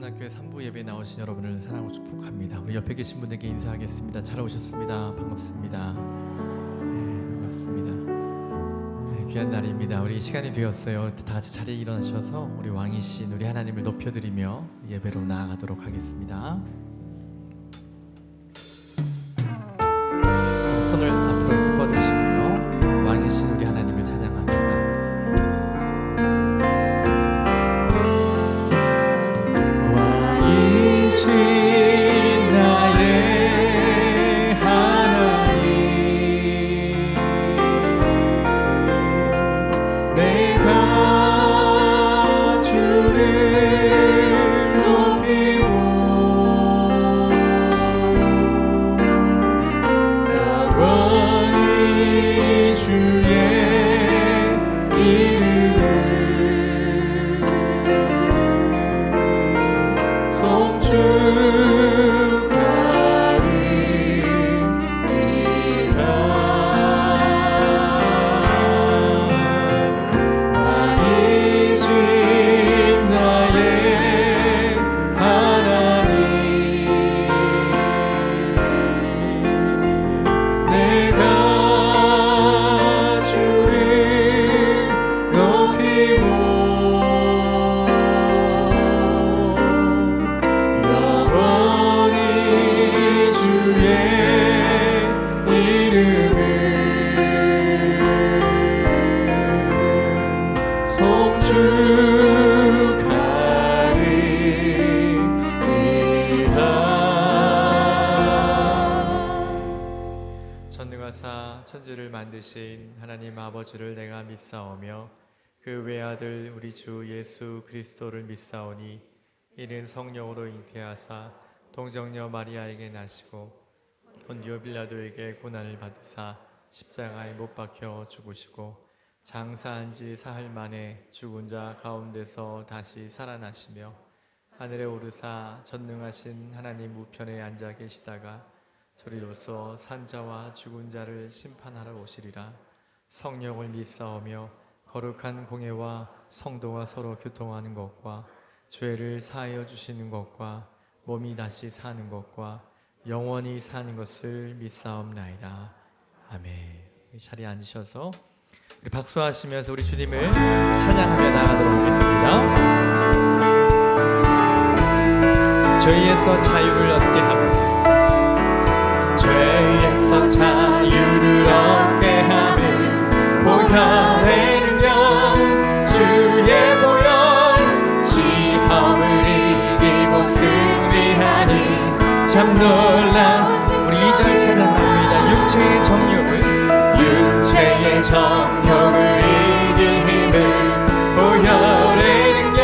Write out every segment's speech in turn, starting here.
한나교회 3부 예배에 나오신 여러분을 사랑하고 축복합니다. 우리 옆에 계신 분들께 인사하겠습니다. 잘 오셨습니다. 반갑습니다. 네, 반갑습니다. 네, 귀한 날입니다. 우리 시간이 되었어요. 다 같이 자리에 일어나셔서 우리 왕이신 우리 하나님을 높여드리며 예배로 나아가도록 하겠습니다. 손을 앞으로 이렇게 뻗으시고요. 왕이신 우리 하나님을 찬양합시다. 천지를 만드신 하나님 아버지를 내가 믿사오며 그 외아들 우리 주 예수 그리스도를 믿사오니 이는 성령으로 잉태하사 동정녀 마리아에게 나시고 본디오 빌라도에게 고난을 받으사 십자가에 못 박혀 죽으시고 장사한 지 사흘 만에 죽은 자 가운데서 다시 살아나시며 하늘에 오르사 전능하신 하나님 우편에 앉아 계시다가 저리로서 산자와 죽은 자를 심판하러 오시리라. 성령을 믿사오며 거룩한 공예와 성도가 서로 교통하는 것과 죄를 사하여 주시는 것과 몸이 다시 사는 것과 영원히 사는 것을 믿사옵나이다. 아멘. 자리에 앉으셔서 우리 박수하시면서 우리 주님을 찬양하며 나가도록 하겠습니다. 죄에서 자유를 얻게 하고 죄에서 자유를 얻게 하는 보혈의 능력 주의 보혈 시험을 이기고 승리하니 참 놀라운 우리 2절 찬양합니다. 육체의 정욕을 이길 힘을 보혈의 능력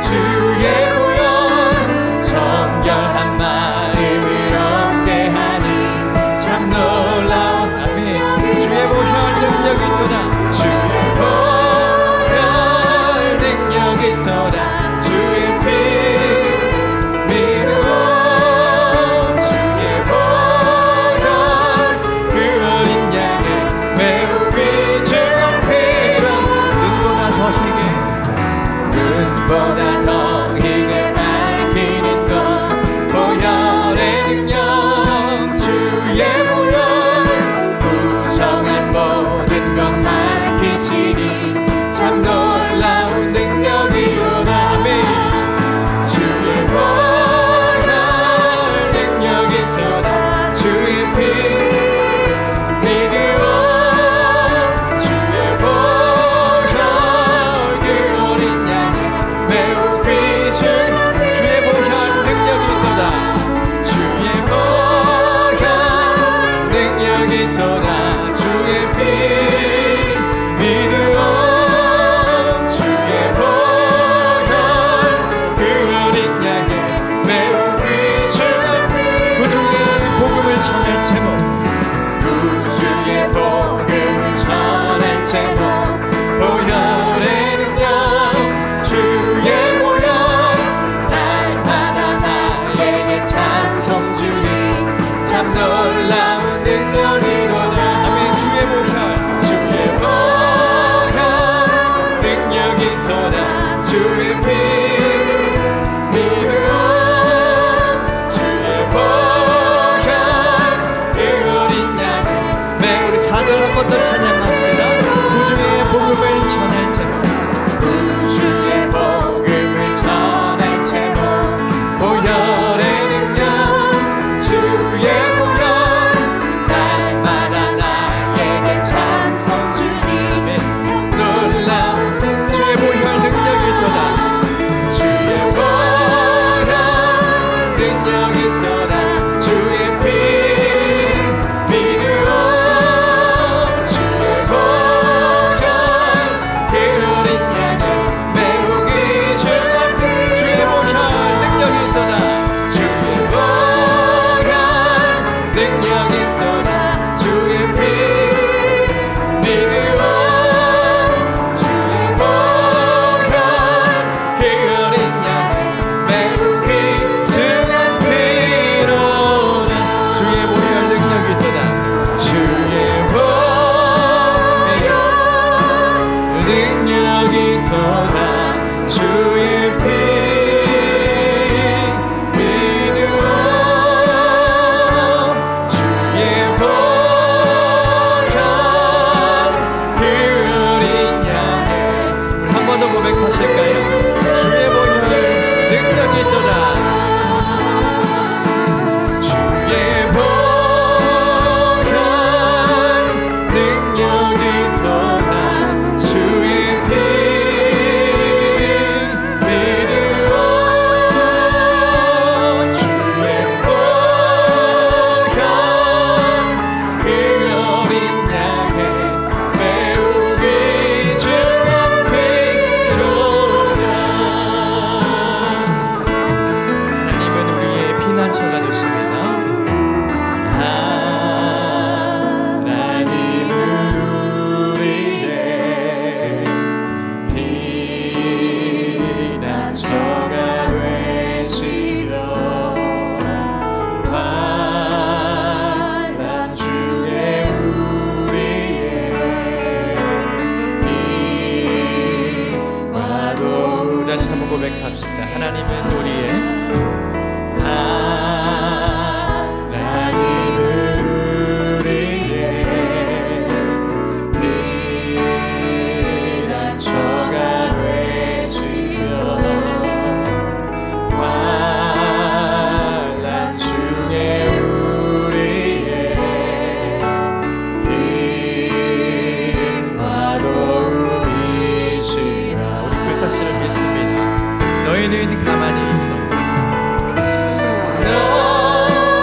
주의 보혈 정결한 마음을 놀라운 아멘. 주의 보혈 능력이 있도다. 주의 보혈 능력이 있도다. 주의 피 믿어 주의 보혈 그 어린 양의 매우 귀중한 피로 눈보다 더 희게 밝히는 것 보혈의 능력 주의 모든 것 밝히시니 참 놀라운 능력이로다. 아멘. 주의 보혈 능력이 있도다. 주의 피 믿으오 주의 보혈 그 어린 양의 매우 귀중한 주의 보혈 능력이 있도다. 주의 보혈 능력이 있도다. 주의 피 믿으오 주의 보혈 그 어린 양의 매우 귀중한 구주의 복음을 전할 제목 구주의 복음을 전할 제목 보혈의 능력 주의 보혈 날마다 나에게 찬송 주니 참 놀라운 능력이로다. 아멘. 주의 보혈 주의 보혈 능력이 도다. 주의 피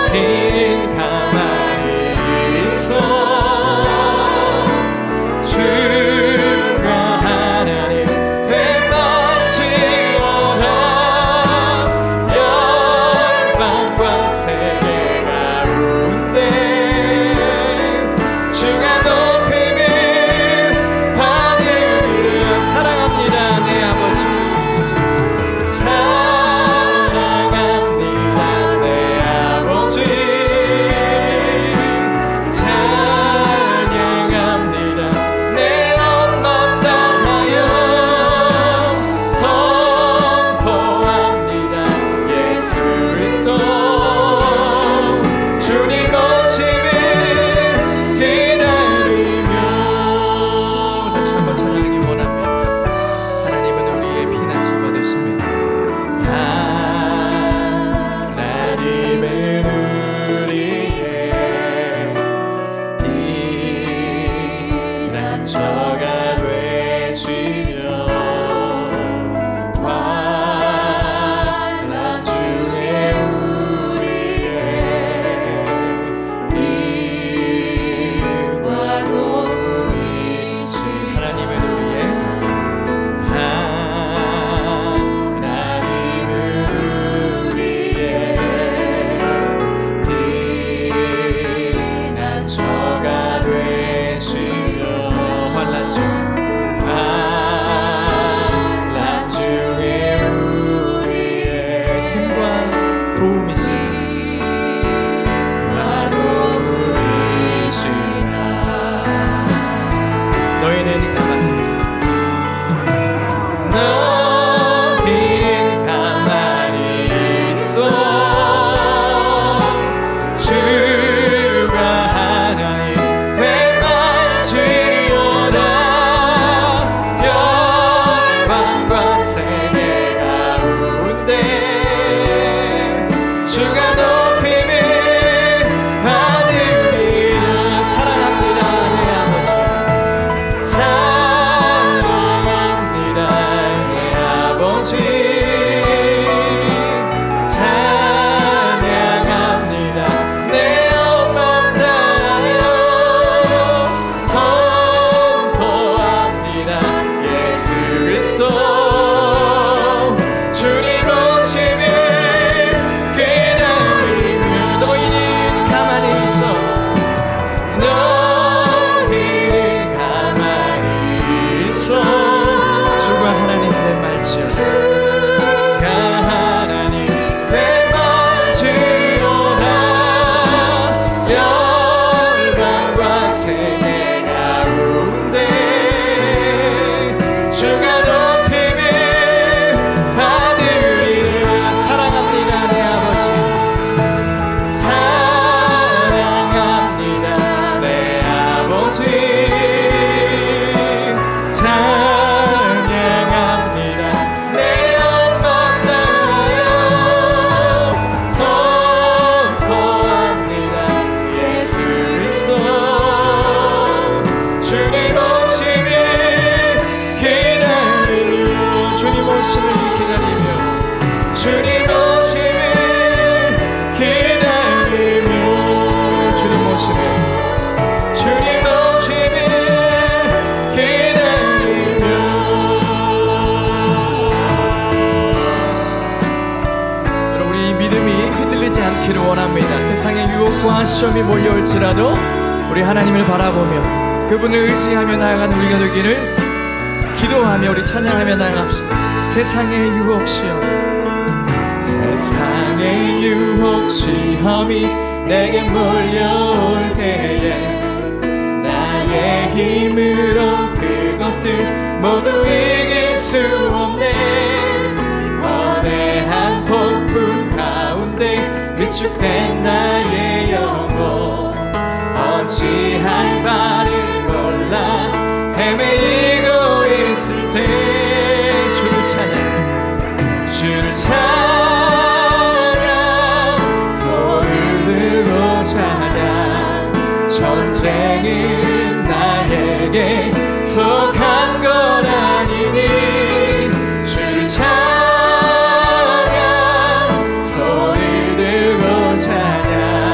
너희는 가만히 있어 시험이 몰려올지라도 우리 하나님을 바라보며 그분을 의지하며 나아가는 우리가 되기를 기도하며 우리 찬양하며 나아갑시다. 세상의 유혹 시험, 세상의 유혹 시험이 내게 몰려올 때에 나의 힘으로 그것들 모두 이길 수 없네. 거대한 폭풍 가운데 위축된 나의 영혼 어찌할 바를 몰라 헤매이고 있을 때 주를 찬양 손을 들고 찬양 전쟁은 나에게 속한 것 아니니 주를 찬양 손을 들고 찬양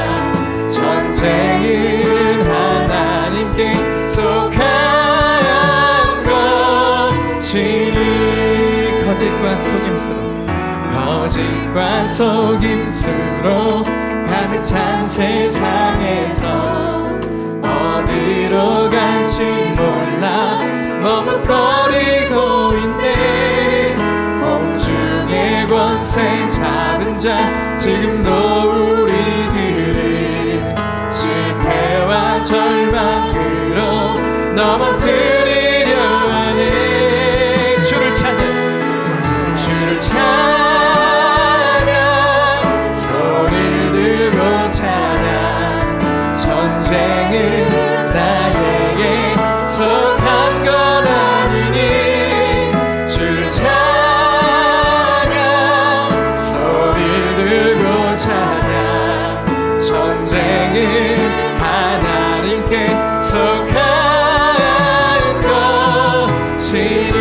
불과 속임수로 가득 찬 세상에서 어디로 갈지 몰라 머뭇거리고 있네. 공중의 권세 잡은 자 지금도 우리들을 실패와 절망으로 넘어뜨리려 하네. 주를 찬양 소리를 들고 찬양. 전쟁은 나에게 속한 것 아니니 주를 찬양. 소리를 들고 찬양. 전쟁은 하나님께 속한 것이니.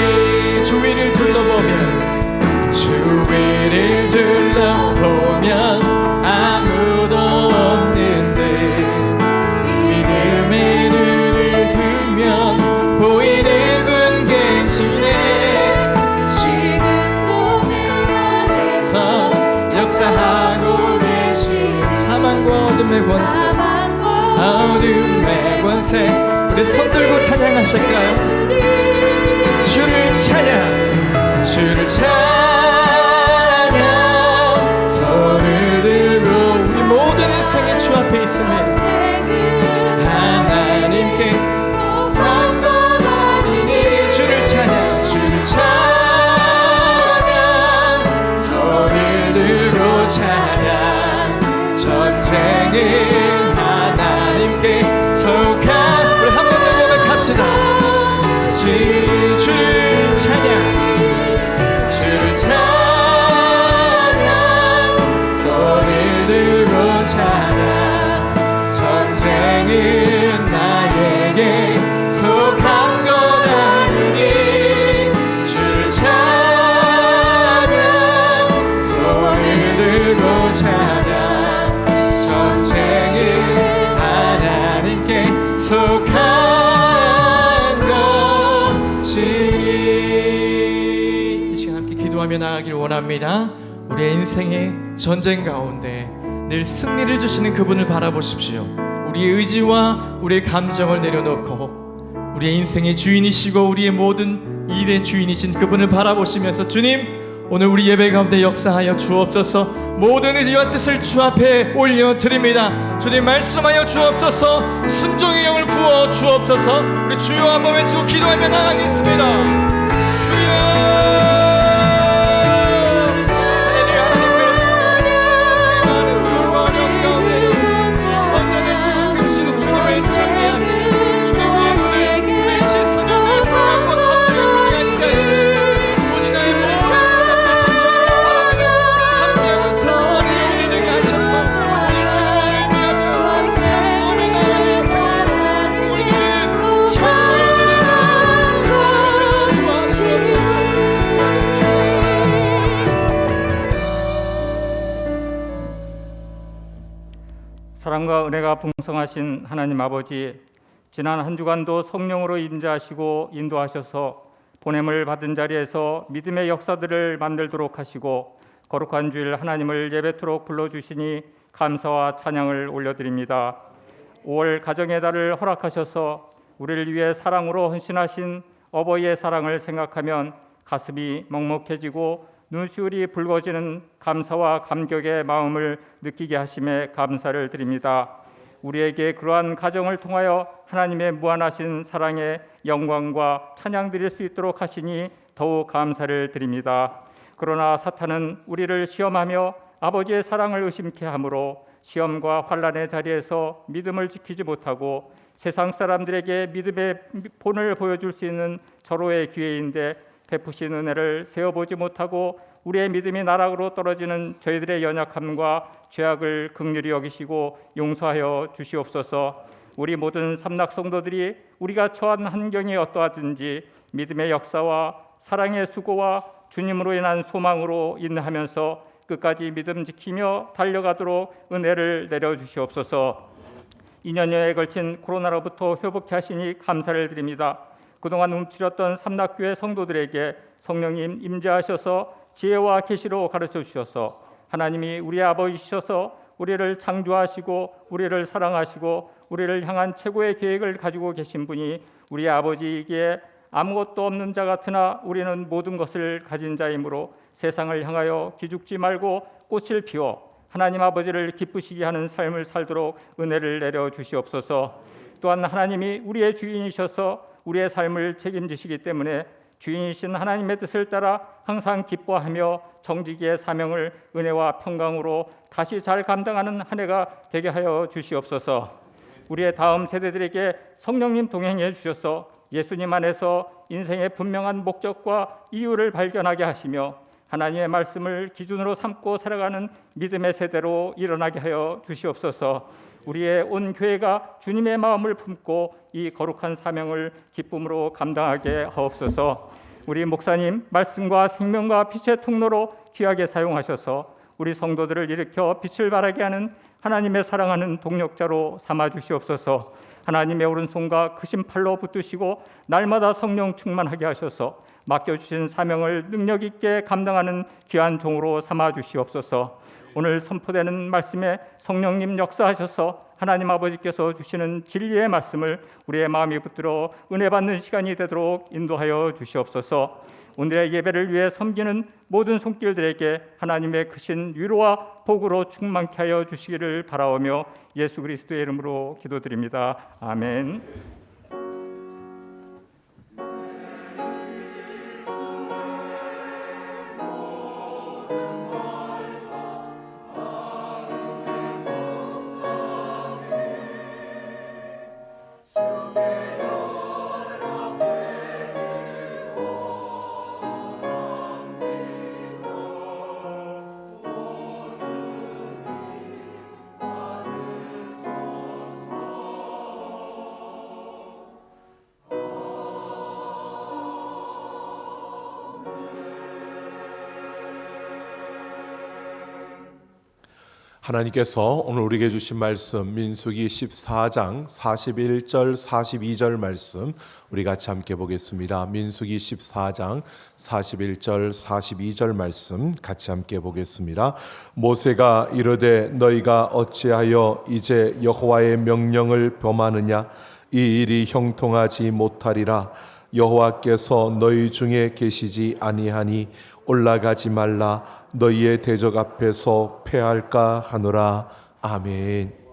주위를 둘러보면 아무도 없는 듯 믿음의 눈을 들면 보이는 분 계시네. 지금도 내 안에서 역사하고 계신 사망과 어둠의 권세 우리 손 들고 찬양하실까요? 주를 찬양 손을 들고 우리 모든 인생의 주 앞에 있음을 하나님께 속한 것 아니니 주를 찬양 손을 들고 찬양. 전쟁은 하나님께 속한 우리 한 번 더 고백합시다. 주를 찬양 소리를 들고 찬양. 전쟁은 나에게 속한 것 아니니 주를 찬양. 소리를 들고 찬양. 전쟁은 하나님께 속한 것이니. 이 시간 함께 기도하며 나가길 원합니다. 우리의 인생의 전쟁 가운데 늘 승리를 주시는 그분을 바라보십시오. 우리의 의지와 우리의 감정을 내려놓고 우리의 인생의 주인이시고 우리의 모든 일의 주인이신 그분을 바라보시면서 주님, 오늘 우리 예배 가운데 역사하여 주옵소서. 모든 의지와 뜻을 주 앞에 올려드립니다. 주님, 말씀하여 주옵소서. 순종의 영을 부어 주옵소서. 우리 주여 한번 외치고 기도하며 나가겠습니다. 주여 사랑과 은혜가 풍성하신 하나님 아버지, 지난 한 주간도 성령으로 임재하시고 인도하셔서 보냄을 받은 자리에서 믿음의 역사들을 만들도록 하시고 거룩한 주일 하나님을 예배토록 불러주시니 감사와 찬양을 올려드립니다. 5월 가정의 달을 허락하셔서 우리를 위해 사랑으로 헌신하신 어버이의 사랑을 생각하면 가슴이 먹먹해지고 눈시울이 붉어지는 감사와 감격의 마음을 느끼게 하심에 감사를 드립니다. 우리에게 그러한 가정을 통하여 하나님의 무한하신 사랑에 영광과 찬양 드릴 수 있도록 하시니 더욱 감사를 드립니다. 그러나 사탄은 우리를 시험하며 아버지의 사랑을 의심케 하므로 시험과 환난의 자리에서 믿음을 지키지 못하고 세상 사람들에게 믿음의 본을 보여줄 수 있는 절호의 기회인데 베푸신 은혜를 세어보지 못하고 우리의 믿음이 나락으로 떨어지는 저희들의 연약함과 죄악을 긍휼히 여기시고 용서하여 주시옵소서. 우리 모든 삼락 성도들이 우리가 처한 환경이 어떠하든지 믿음의 역사와 사랑의 수고와 주님으로 인한 소망으로 인하면서 끝까지 믿음 지키며 달려가도록 은혜를 내려주시옵소서. 2년여에 걸친 코로나로부터 회복케 하시니 감사를 드립니다. 그동안 움츠렸던 삼락교회 성도들에게 성령님 임재하셔서 지혜와 계시로 가르쳐 주셔서 하나님이 우리의 아버지셔서 우리를 창조하시고 우리를 사랑하시고 우리를 향한 최고의 계획을 가지고 계신 분이 우리의 아버지이기에 아무것도 없는 자 같으나 우리는 모든 것을 가진 자이므로 세상을 향하여 기죽지 말고 꽃을 피워 하나님 아버지를 기쁘시게 하는 삶을 살도록 은혜를 내려 주시옵소서. 또한 하나님이 우리의 주인이셔서 우리의 삶을 책임지시기 때문에 주인이신 하나님의 뜻을 따라 항상 기뻐하며 정직의 사명을 은혜와 평강으로 다시 잘 감당하는 한 해가 되게 하여 주시옵소서. 우리의 다음 세대들에게 성령님 동행해 주셔서 예수님 안에서 인생의 분명한 목적과 이유를 발견하게 하시며 하나님의 말씀을 기준으로 삼고 살아가는 믿음의 세대로 일어나게 하여 주시옵소서. 우리의 온 교회가 주님의 마음을 품고 이 거룩한 사명을 기쁨으로 감당하게 하옵소서. 우리 목사님 말씀과 생명과 빛의 통로로 귀하게 사용하셔서 우리 성도들을 일으켜 빛을 발하게 하는 하나님의 사랑하는 동력자로 삼아 주시옵소서. 하나님의 오른손과 크신 팔로 붙드시고 날마다 성령 충만하게 하셔서 맡겨주신 사명을 능력 있게 감당하는 귀한 종으로 삼아 주시옵소서. 오늘 선포되는 말씀에 성령님 역사하셔서 하나님 아버지께서 주시는 진리의 말씀을 우리의 마음이 붙들어 은혜 받는 시간이 되도록 인도하여 주시옵소서. 오늘의 예배를 위해 섬기는 모든 손길들에게 하나님의 크신 위로와 복으로 충만케 하여 주시기를 바라오며 예수 그리스도의 이름으로 기도드립니다. 아멘. 하나님께서 오늘 우리에게 주신 말씀 민수기 14장 41절 42절 말씀 우리 같이 함께 보겠습니다. 민수기 14장 41절 42절 말씀 같이 함께 보겠습니다. 모세가 이르되 너희가 어찌하여 이제 여호와의 명령을 범하느냐 이 일이 형통하지 못하리라. 여호와께서 너희 중에 계시지 아니하니 올라가지 말라. 너희의 대적 앞에서 패할까 하노라. 아멘.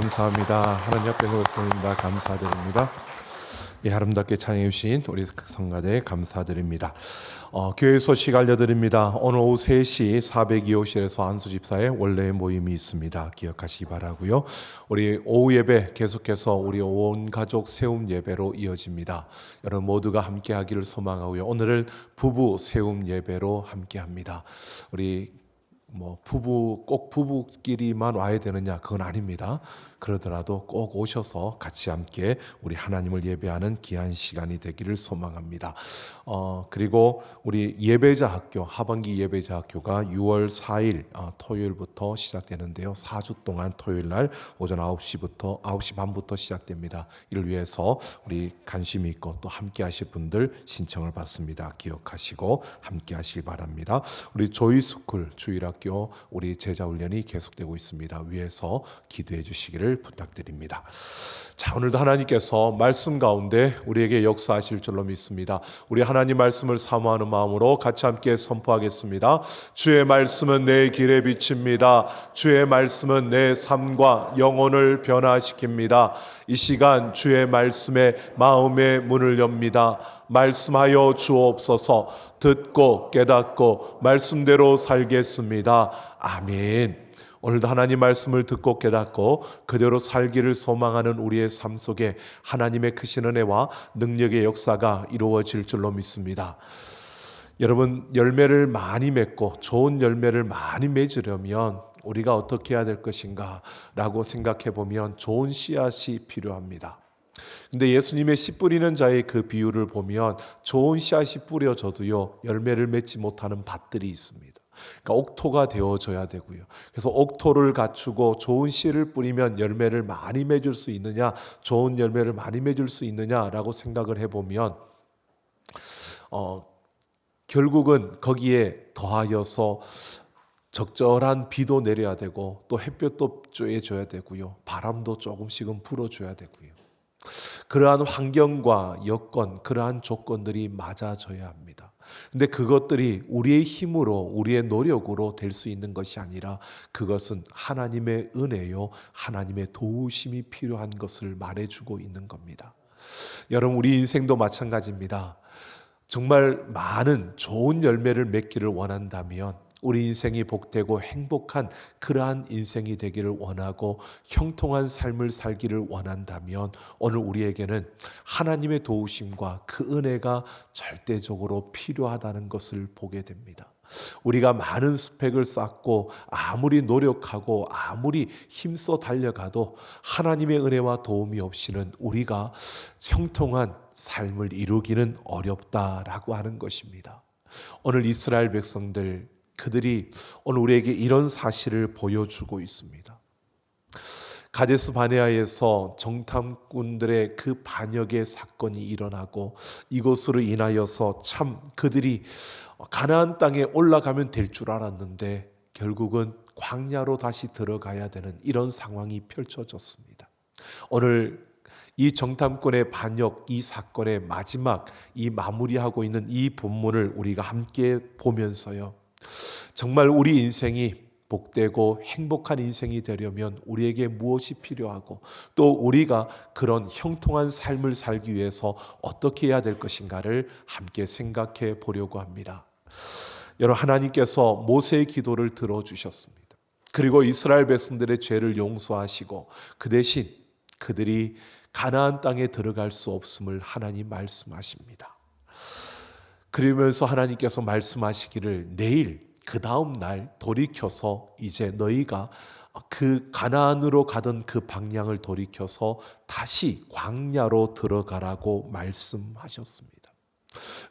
감사합니다. 하나님 앞에 놓습니다. 감사드립니다. 예, 아름답게 찬양해 주신 우리 성가대 감사드립니다. 교회 소식 알려드립니다. 오늘 오후 3시 402호실에서 안수 집사의 원래 모임이 있습니다. 기억하시기 바라고요. 우리 오후 예배 계속해서 우리 온 가족 세움 예배로 이어집니다. 여러분 모두가 함께하기를 소망하고요. 오늘은 부부 세움 예배로 함께합니다. 우리 부부 꼭 부부끼리만 와야 되느냐, 그건 아닙니다. 그러더라도 꼭 오셔서 같이 함께 우리 하나님을 예배하는 귀한 시간이 되기를 소망합니다. 그리고 우리 예배자 학교, 하반기 예배자 학교가 6월 4일 토요일부터 시작되는데요. 4주 동안 토요일 날 오전 9시 반부터 시작됩니다. 이를 위해서 우리 관심이 있고 또 함께 하실 분들 신청을 받습니다. 기억하시고 함께 하시기 바랍니다. 우리 조이스쿨 주일학교 우리 제자 훈련이 계속되고 있습니다. 위에서 기도해 주시기를 부탁드립니다. 자, 오늘도 하나님께서 말씀 가운데 우리에게 역사하실 줄로 믿습니다. 우리 하나님 말씀을 사모하는 마음으로 같이 함께 선포하겠습니다. 주의 말씀은 내 길의 빛입니다. 주의 말씀은 내 삶과 영혼을 변화시킵니다. 이 시간 주의 말씀에 마음의 문을 엽니다. 말씀하여 주옵소서. 듣고 깨닫고 말씀대로 살겠습니다. 아멘. 오늘도 하나님 말씀을 듣고 깨닫고 그대로 살기를 소망하는 우리의 삶 속에 하나님의 크신 은혜와 능력의 역사가 이루어질 줄로 믿습니다. 여러분, 열매를 많이 맺고 좋은 열매를 많이 맺으려면 우리가 어떻게 해야 될 것인가 라고 생각해 보면 좋은 씨앗이 필요합니다. 근데 예수님의 씨 뿌리는 자의 그 비유를 보면 좋은 씨앗이 뿌려져도요, 열매를 맺지 못하는 밭들이 있습니다. 그러니까 옥토가 되어져야 되고요. 그래서 옥토를 갖추고 좋은 씨를 뿌리면 열매를 많이 맺을 수 있느냐, 좋은 열매를 많이 맺을 수 있느냐라고 생각을 해보면 결국은 거기에 더하여서 적절한 비도 내려야 되고 또 햇볕도 쬐줘야 되고요. 바람도 조금씩은 불어줘야 되고요. 그러한 환경과 여건, 그러한 조건들이 맞아져야 합니다. 근데 그것들이 우리의 힘으로, 우리의 노력으로 될 수 있는 것이 아니라 그것은 하나님의 은혜요, 하나님의 도우심이 필요한 것을 말해주고 있는 겁니다. 여러분, 우리 인생도 마찬가지입니다. 정말 많은 좋은 열매를 맺기를 원한다면 우리 인생이 복되고 행복한 그러한 인생이 되기를 원하고 형통한 삶을 살기를 원한다면 오늘 우리에게는 하나님의 도우심과 그 은혜가 절대적으로 필요하다는 것을 보게 됩니다. 우리가 많은 스펙을 쌓고 아무리 노력하고 아무리 힘써 달려가도 하나님의 은혜와 도움이 없이는 우리가 형통한 삶을 이루기는 어렵다라고 하는 것입니다. 오늘 이스라엘 백성들, 그들이 오늘 우리에게 이런 사실을 보여주고 있습니다. 가데스 바네아에서 정탐꾼들의 그 반역의 사건이 일어나고 이것으로 인하여서 참 그들이 가나안 땅에 올라가면 될 줄 알았는데 결국은 광야로 다시 들어가야 되는 이런 상황이 펼쳐졌습니다. 오늘 이 정탐꾼의 반역, 이 사건의 마지막, 이 마무리하고 있는 이 본문을 우리가 함께 보면서요, 정말 우리 인생이 복되고 행복한 인생이 되려면 우리에게 무엇이 필요하고 또 우리가 그런 형통한 삶을 살기 위해서 어떻게 해야 될 것인가를 함께 생각해 보려고 합니다. 여러분, 하나님께서 모세의 기도를 들어주셨습니다. 그리고 이스라엘 백성들의 죄를 용서하시고 그 대신 그들이 가나안 땅에 들어갈 수 없음을 하나님 말씀하십니다. 그러면서 하나님께서 말씀하시기를 내일 그 다음 날 돌이켜서 이제 너희가 그 가나안으로 가던 그 방향을 돌이켜서 다시 광야로 들어가라고 말씀하셨습니다.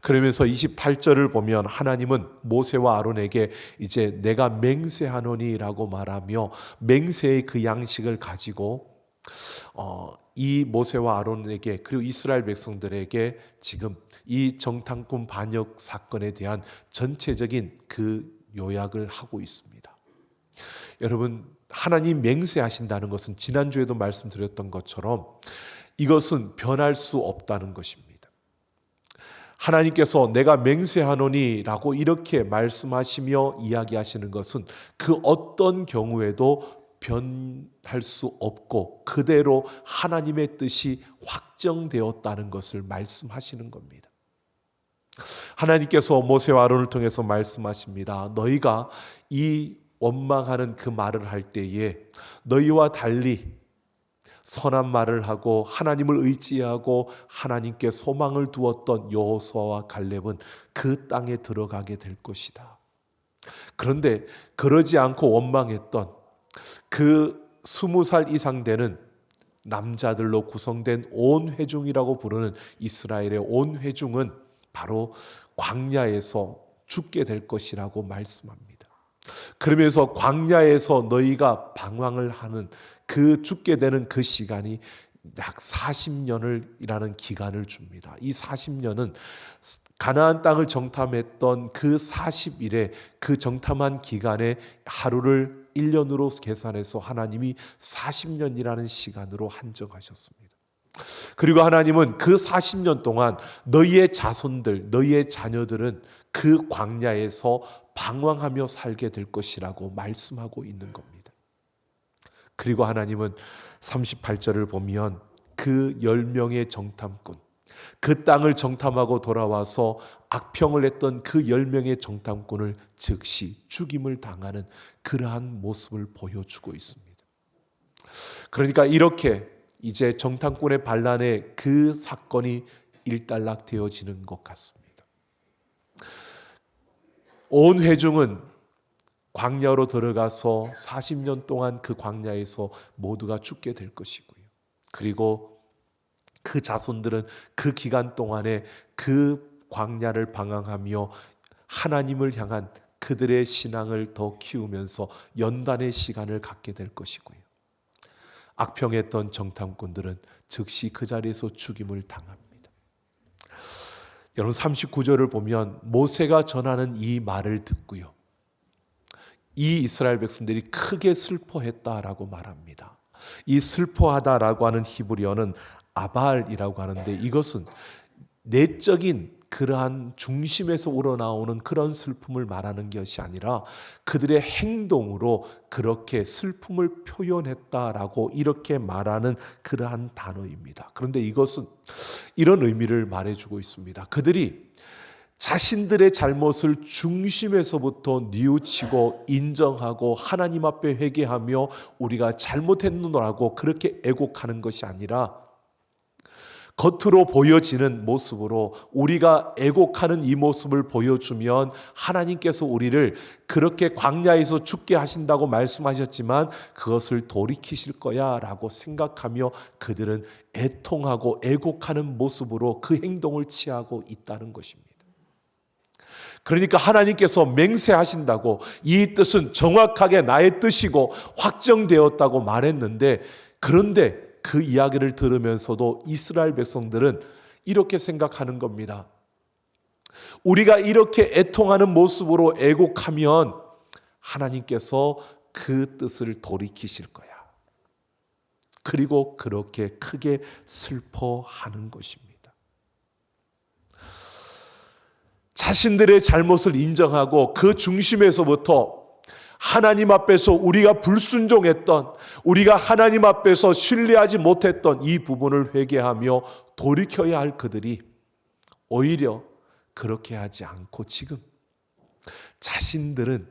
그러면서 28절을 보면 하나님은 모세와 아론에게 이제 내가 맹세하노니라고 말하며 맹세의 그 양식을 가지고 이 모세와 아론에게 그리고 이스라엘 백성들에게 지금 이 정탐꾼 반역 사건에 대한 전체적인 그 요약을 하고 있습니다. 여러분, 하나님 맹세하신다는 것은 지난주에도 말씀드렸던 것처럼 이것은 변할 수 없다는 것입니다. 하나님께서 내가 맹세하노니 라고 이렇게 말씀하시며 이야기하시는 것은 그 어떤 경우에도 변할 수 없고 그대로 하나님의 뜻이 확정되었다는 것을 말씀하시는 겁니다. 하나님께서 모세와 아론을 통해서 말씀하십니다. 너희가 이 원망하는 그 말을 할 때에 너희와 달리 선한 말을 하고 하나님을 의지하고 하나님께 소망을 두었던 여호수아와 갈렙은 그 땅에 들어가게 될 것이다. 그런데 그러지 않고 원망했던 그 20살 이상 되는 남자들로 구성된 온 회중이라고 부르는 이스라엘의 온 회중은 바로 광야에서 죽게 될 것이라고 말씀합니다. 그러면서 광야에서 너희가 방황을 하는 그 죽게 되는 그 시간이 약 40년이라는 기간을 줍니다. 이 40년은 가나안 땅을 정탐했던 그 40일에 그 정탐한 기간의 하루를 1년으로 계산해서 하나님이 40년이라는 시간으로 한정하셨습니다. 그리고 하나님은 그 40년 동안 너희의 자손들, 너희의 자녀들은 그 광야에서 방황하며 살게 될 것이라고 말씀하고 있는 겁니다. 그리고 하나님은 38절을 보면 그 10명의 정탐꾼, 그 땅을 정탐하고 돌아와서 악평을 했던 그 10명의 정탐꾼을 즉시 죽임을 당하는 그러한 모습을 보여주고 있습니다. 그러니까 이렇게 이제 정탐꾼의 반란의 그 사건이 일단락되어지는 것 같습니다. 온 회중은 광야로 들어가서 40년 동안 그 광야에서 모두가 죽게 될 것이고요. 그리고 그 자손들은 그 기간 동안에 그 광야를 방황하며 하나님을 향한 그들의 신앙을 더 키우면서 연단의 시간을 갖게 될 것이고요. 악평했던 정탐꾼들은 즉시 그 자리에서 죽임을 당합니다. 여러분 39절을 보면 모세가 전하는 이 말을 듣고요, 이 이스라엘 백성들이 크게 슬퍼했다라고 말합니다. 이 슬퍼하다라고 하는 히브리어는 아발이라고 하는데 이것은 내적인 그러한 중심에서 우러나오는 그런 슬픔을 말하는 것이 아니라 그들의 행동으로 그렇게 슬픔을 표현했다라고 이렇게 말하는 그러한 단어입니다. 그런데 이것은 이런 의미를 말해주고 있습니다. 그들이 자신들의 잘못을 중심에서부터 뉘우치고 인정하고 하나님 앞에 회개하며 우리가 잘못했노라고 그렇게 애곡하는 것이 아니라 겉으로 보여지는 모습으로 우리가 애곡하는 이 모습을 보여주면 하나님께서 우리를 그렇게 광야에서 죽게 하신다고 말씀하셨지만 그것을 돌이키실 거야 라고 생각하며 그들은 애통하고 애곡하는 모습으로 그 행동을 취하고 있다는 것입니다. 그러니까 하나님께서 맹세하신다고 이 뜻은 정확하게 나의 뜻이고 확정되었다고 말했는데, 그런데 그 이야기를 들으면서도 이스라엘 백성들은 이렇게 생각하는 겁니다. 우리가 이렇게 애통하는 모습으로 애곡하면 하나님께서 그 뜻을 돌이키실 거야. 그리고 그렇게 크게 슬퍼하는 것입니다. 자신들의 잘못을 인정하고 그 중심에서부터 하나님 앞에서 우리가 불순종했던, 우리가 하나님 앞에서 신뢰하지 못했던 이 부분을 회개하며 돌이켜야 할 그들이 오히려 그렇게 하지 않고 지금 자신들은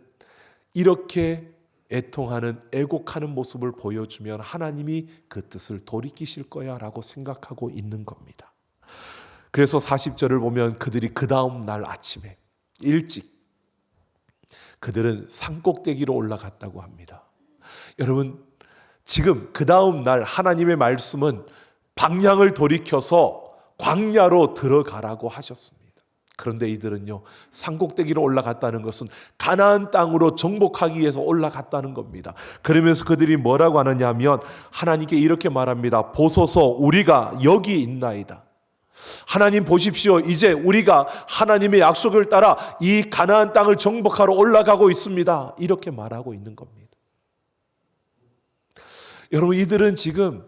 이렇게 애통하는, 애곡하는 모습을 보여주면 하나님이 그 뜻을 돌이키실 거야 라고 생각하고 있는 겁니다. 그래서 40절을 보면 그들이 그 다음 날 아침에 일찍 그들은 산꼭대기로 올라갔다고 합니다. 여러분, 지금 그 다음 날 하나님의 말씀은 방향을 돌이켜서 광야로 들어가라고 하셨습니다. 그런데 이들은요, 산꼭대기로 올라갔다는 것은 가나안 땅으로 정복하기 위해서 올라갔다는 겁니다. 그러면서 그들이 뭐라고 하느냐 하면 하나님께 이렇게 말합니다. 보소서, 우리가 여기 있나이다. 하나님 보십시오. 이제 우리가 하나님의 약속을 따라 이 가나안 땅을 정복하러 올라가고 있습니다. 이렇게 말하고 있는 겁니다. 여러분, 이들은 지금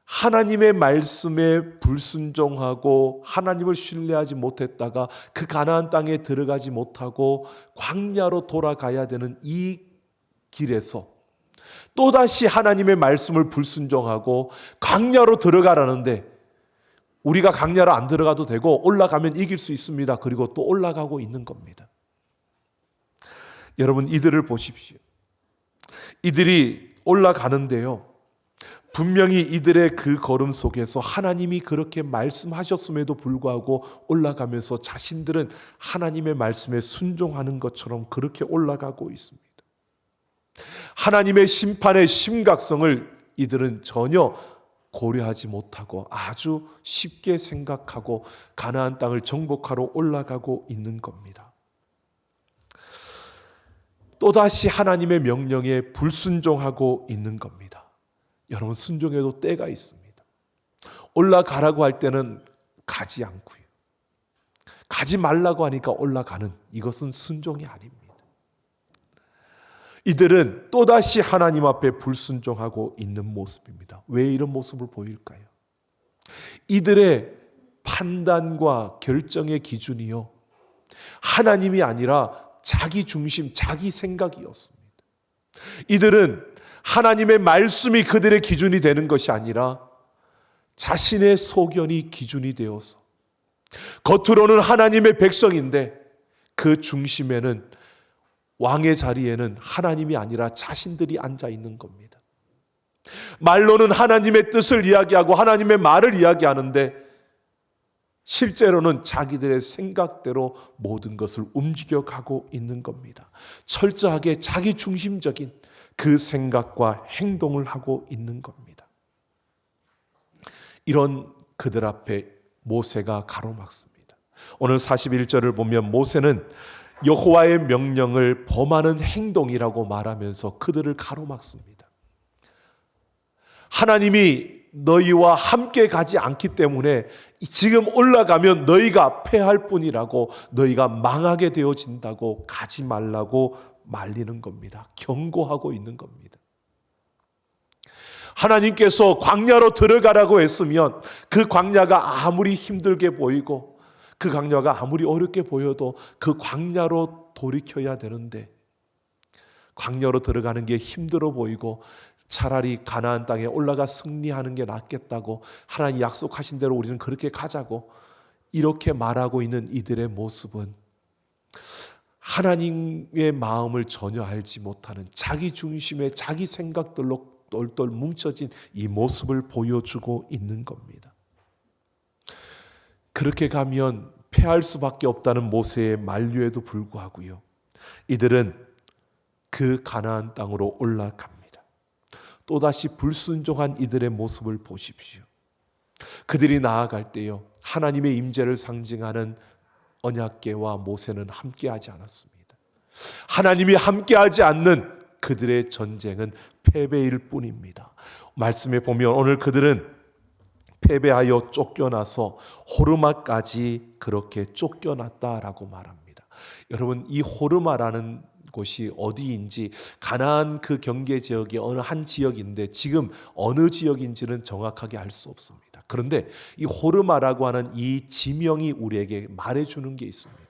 하나님의 말씀에 불순종하고 하나님을 신뢰하지 못했다가 그 가나안 땅에 들어가지 못하고 광야로 돌아가야 되는 이 길에서 또다시 하나님의 말씀을 불순종하고 광야로 들어가라는데 우리가 광야로 안 들어가도 되고 올라가면 이길 수 있습니다. 그리고 또 올라가고 있는 겁니다. 여러분, 이들을 보십시오. 이들이 올라가는데요, 분명히 이들의 그 걸음 속에서 하나님이 그렇게 말씀하셨음에도 불구하고 올라가면서 자신들은 하나님의 말씀에 순종하는 것처럼 그렇게 올라가고 있습니다. 하나님의 심판의 심각성을 이들은 전혀 고려하지 못하고 아주 쉽게 생각하고 가나안 땅을 정복하러 올라가고 있는 겁니다. 또다시 하나님의 명령에 불순종하고 있는 겁니다. 여러분, 순종해도 때가 있습니다. 올라가라고 할 때는 가지 않고요, 가지 말라고 하니까 올라가는, 이것은 순종이 아닙니다. 이들은 또다시 하나님 앞에 불순종하고 있는 모습입니다. 왜 이런 모습을 보일까요? 이들의 판단과 결정의 기준이요, 하나님이 아니라 자기 중심, 자기 생각이었습니다. 이들은 하나님의 말씀이 그들의 기준이 되는 것이 아니라 자신의 소견이 기준이 되어서, 겉으로는 하나님의 백성인데 그 중심에는, 왕의 자리에는 하나님이 아니라 자신들이 앉아 있는 겁니다. 말로는 하나님의 뜻을 이야기하고 하나님의 말을 이야기하는데 실제로는 자기들의 생각대로 모든 것을 움직여가고 있는 겁니다. 철저하게 자기 중심적인 그 생각과 행동을 하고 있는 겁니다. 이런 그들 앞에 모세가 가로막습니다. 오늘 41절을 보면 모세는 여호와의 명령을 범하는 행동이라고 말하면서 그들을 가로막습니다. 하나님이 너희와 함께 가지 않기 때문에 지금 올라가면 너희가 패할 뿐이라고, 너희가 망하게 되어진다고 가지 말라고 말리는 겁니다. 경고하고 있는 겁니다. 하나님께서 광야로 들어가라고 했으면 그 광야가 아무리 힘들게 보이고 그 광야가 아무리 어렵게 보여도 그 광야로 돌이켜야 되는데, 광야로 들어가는 게 힘들어 보이고 차라리 가나안 땅에 올라가 승리하는 게 낫겠다고, 하나님 약속하신 대로 우리는 그렇게 가자고 이렇게 말하고 있는 이들의 모습은 하나님의 마음을 전혀 알지 못하는 자기 중심의 자기 생각들로 똘똘 뭉쳐진 이 모습을 보여주고 있는 겁니다. 그렇게 가면 패할 수밖에 없다는 모세의 만류에도 불구하고요, 이들은 그 가나안 땅으로 올라갑니다. 또다시 불순종한 이들의 모습을 보십시오. 그들이 나아갈 때요, 하나님의 임재를 상징하는 언약궤와 모세는 함께하지 않았습니다. 하나님이 함께하지 않는 그들의 전쟁은 패배일 뿐입니다. 말씀에 보면 오늘 그들은 패배하여 쫓겨나서 호르마까지 그렇게 쫓겨났다라고 말합니다. 여러분, 이 호르마라는 곳이 어디인지, 가나안 그 경계 지역이 어느 한 지역인데 지금 어느 지역인지는 정확하게 알 수 없습니다. 그런데 이 호르마라고 하는 이 지명이 우리에게 말해주는 게 있습니다.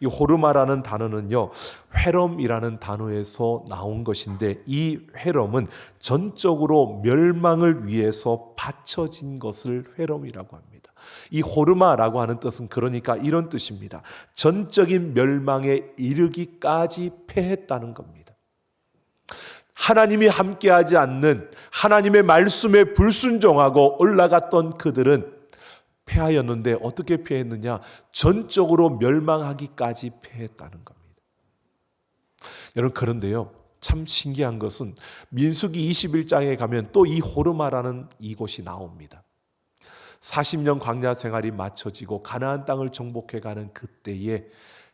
이 호르마라는 단어는요, 회럼이라는 단어에서 나온 것인데, 이 회럼은 전적으로 멸망을 위해서 바쳐진 것을 회럼이라고 합니다. 이 호르마라고 하는 뜻은 그러니까 이런 뜻입니다. 전적인 멸망에 이르기까지 패했다는 겁니다. 하나님이 함께하지 않는, 하나님의 말씀에 불순종하고 올라갔던 그들은 패하였는데 어떻게 패했느냐? 전적으로 멸망하기까지 패했다는 겁니다. 여러분, 그런데요, 참 신기한 것은 민수기 21장에 가면 또 이 호르마라는 이곳이 나옵니다. 40년 광야 생활이 마쳐지고 가나안 땅을 정복해가는 그때에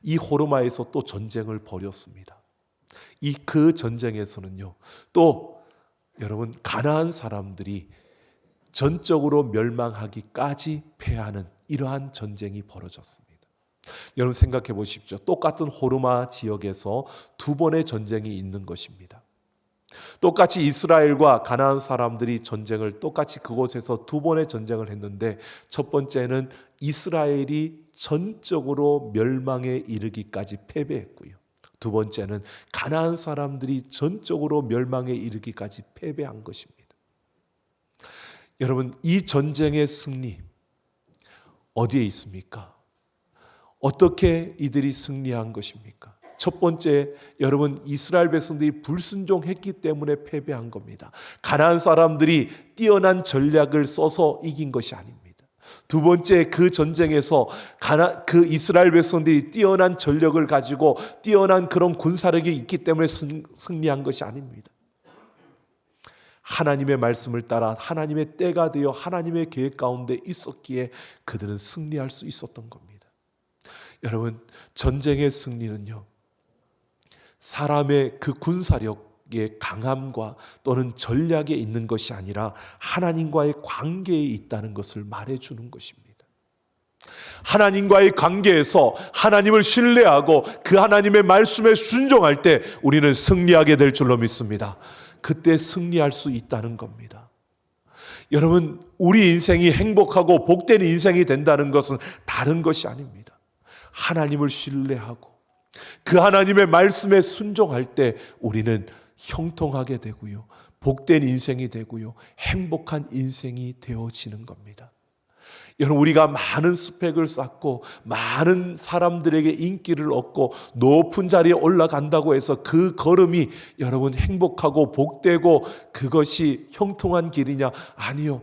이 호르마에서 또 전쟁을 벌였습니다. 그 전쟁에서는요, 또 여러분, 가나안 사람들이 전적으로 멸망하기까지 패하는 이러한 전쟁이 벌어졌습니다. 여러분, 생각해 보십시오. 똑같은 호르마 지역에서 두 번의 전쟁이 있는 것입니다. 똑같이 이스라엘과 가나안 사람들이 전쟁을 똑같이 그곳에서 두 번의 전쟁을 했는데, 첫 번째는 이스라엘이 전적으로 멸망에 이르기까지 패배했고요, 두 번째는 가나안 사람들이 전적으로 멸망에 이르기까지 패배한 것입니다. 여러분, 이 전쟁의 승리 어디에 있습니까? 어떻게 이들이 승리한 것입니까? 첫 번째, 여러분, 이스라엘 백성들이 불순종했기 때문에 패배한 겁니다. 가나안 사람들이 뛰어난 전략을 써서 이긴 것이 아닙니다. 두 번째, 그 전쟁에서 그 이스라엘 백성들이 뛰어난 전력을 가지고 뛰어난 그런 군사력이 있기 때문에 승리한 것이 아닙니다. 하나님의 말씀을 따라 하나님의 때가 되어 하나님의 계획 가운데 있었기에 그들은 승리할 수 있었던 겁니다. 여러분, 전쟁의 승리는요, 사람의 그 군사력의 강함과 또는 전략에 있는 것이 아니라 하나님과의 관계에 있다는 것을 말해주는 것입니다. 하나님과의 관계에서 하나님을 신뢰하고 그 하나님의 말씀에 순종할 때 우리는 승리하게 될 줄로 믿습니다. 그때 승리할 수 있다는 겁니다. 여러분, 우리 인생이 행복하고 복된 인생이 된다는 것은 다른 것이 아닙니다. 하나님을 신뢰하고 그 하나님의 말씀에 순종할 때 우리는 형통하게 되고요, 복된 인생이 되고요, 행복한 인생이 되어지는 겁니다. 여러분, 우리가 많은 스펙을 쌓고 많은 사람들에게 인기를 얻고 높은 자리에 올라간다고 해서 그 걸음이 여러분 행복하고 복되고 그것이 형통한 길이냐? 아니요.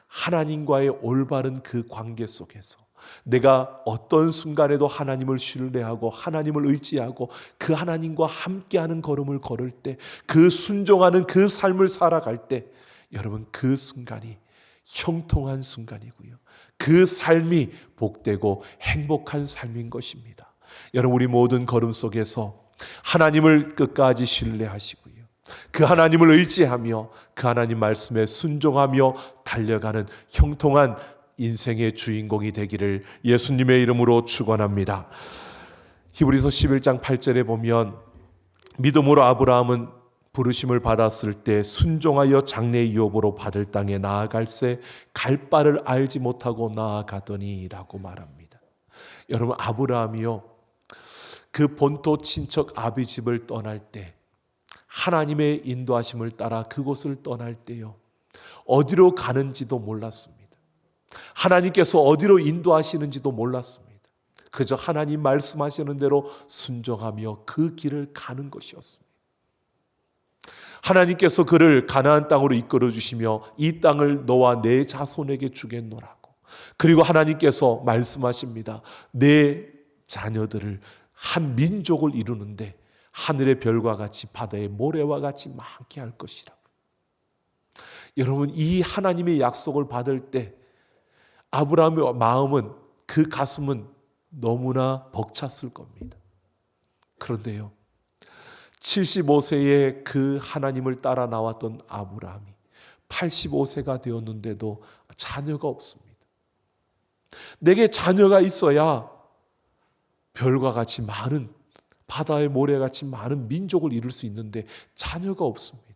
하나님과의 올바른 그 관계 속에서 내가 어떤 순간에도 하나님을 신뢰하고 하나님을 의지하고 그 하나님과 함께하는 걸음을 걸을 때, 그 순종하는 그 삶을 살아갈 때 여러분, 그 순간이 형통한 순간이고요, 그 삶이 복되고 행복한 삶인 것입니다. 여러분, 우리 모든 걸음 속에서 하나님을 끝까지 신뢰하시고요, 그 하나님을 의지하며 그 하나님 말씀에 순종하며 달려가는 형통한 인생의 주인공이 되기를 예수님의 이름으로 축원합니다. 히브리서 11장 8절에 보면 믿음으로 아브라함은 부르심을 받았을 때 순종하여 장래 유업으로 받을 땅에 나아갈새 갈 바를 알지 못하고 나아가더니 라고 말합니다. 여러분, 아브라함이요, 그 본토 친척 아비 집을 떠날 때 하나님의 인도하심을 따라 그곳을 떠날 때요, 어디로 가는지도 몰랐습니다. 하나님께서 어디로 인도하시는지도 몰랐습니다. 그저 하나님 말씀하시는 대로 순종하며 그 길을 가는 것이었습니다. 하나님께서 그를 가나안 땅으로 이끌어 주시며 이 땅을 너와 내 자손에게 주겠노라고, 그리고 하나님께서 말씀하십니다. 내 자녀들을 한 민족을 이루는데 하늘의 별과 같이 바다의 모래와 같이 많게 할 것이라고. 여러분, 이 하나님의 약속을 받을 때 아브라함의 마음은, 그 가슴은 너무나 벅찼을 겁니다. 그런데요, 75세에 그 하나님을 따라 나왔던 아브라함이 85세가 되었는데도 자녀가 없습니다. 내게 자녀가 있어야 별과 같이 많은, 바다의 모래같이 많은 민족을 이룰 수 있는데 자녀가 없습니다.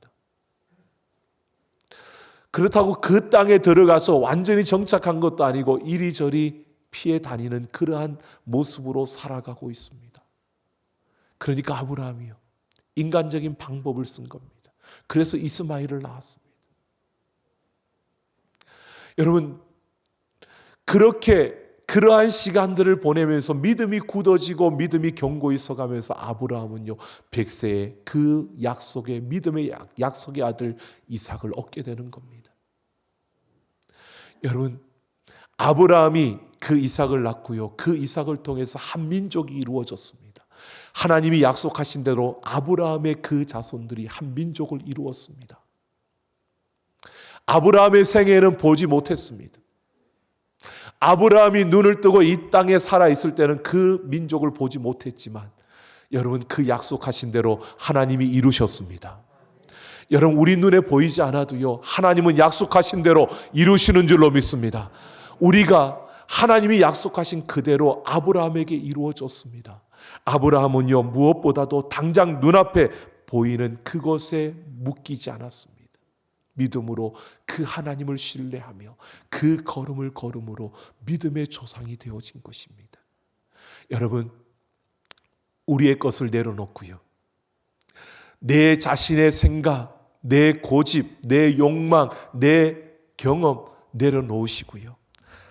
그렇다고 그 땅에 들어가서 완전히 정착한 것도 아니고 이리저리 피해 다니는 그러한 모습으로 살아가고 있습니다. 그러니까 아브라함이요, 인간적인 방법을 쓴 겁니다. 그래서 이스마엘을 낳았습니다. 여러분, 그러한 시간들을 보내면서 믿음이 굳어지고 믿음이 견고히 서가면서 아브라함은요, 100세에 그 약속의, 믿음의 약속의 아들 이삭을 얻게 되는 겁니다. 여러분, 아브라함이 그 이삭을 낳고요, 그 이삭을 통해서 한 민족이 이루어졌습니다. 하나님이 약속하신 대로 아브라함의 그 자손들이 한 민족을 이루었습니다. 아브라함의 생애는 보지 못했습니다. 아브라함이 눈을 뜨고 이 땅에 살아있을 때는 그 민족을 보지 못했지만 여러분, 그 약속하신 대로 하나님이 이루셨습니다. 여러분, 우리 눈에 보이지 않아도요, 하나님은 약속하신 대로 이루시는 줄로 믿습니다. 우리가 하나님이 약속하신 그대로 아브라함에게 이루어졌습니다. 아브라함은요, 무엇보다도 당장 눈앞에 보이는 그것에 묶이지 않았습니다. 믿음으로 그 하나님을 신뢰하며 그 걸음을 걸음으로 믿음의 조상이 되어진 것입니다. 여러분, 우리의 것을 내려놓고요. 내 자신의 생각, 내 고집, 내 욕망, 내 경험 내려놓으시고요.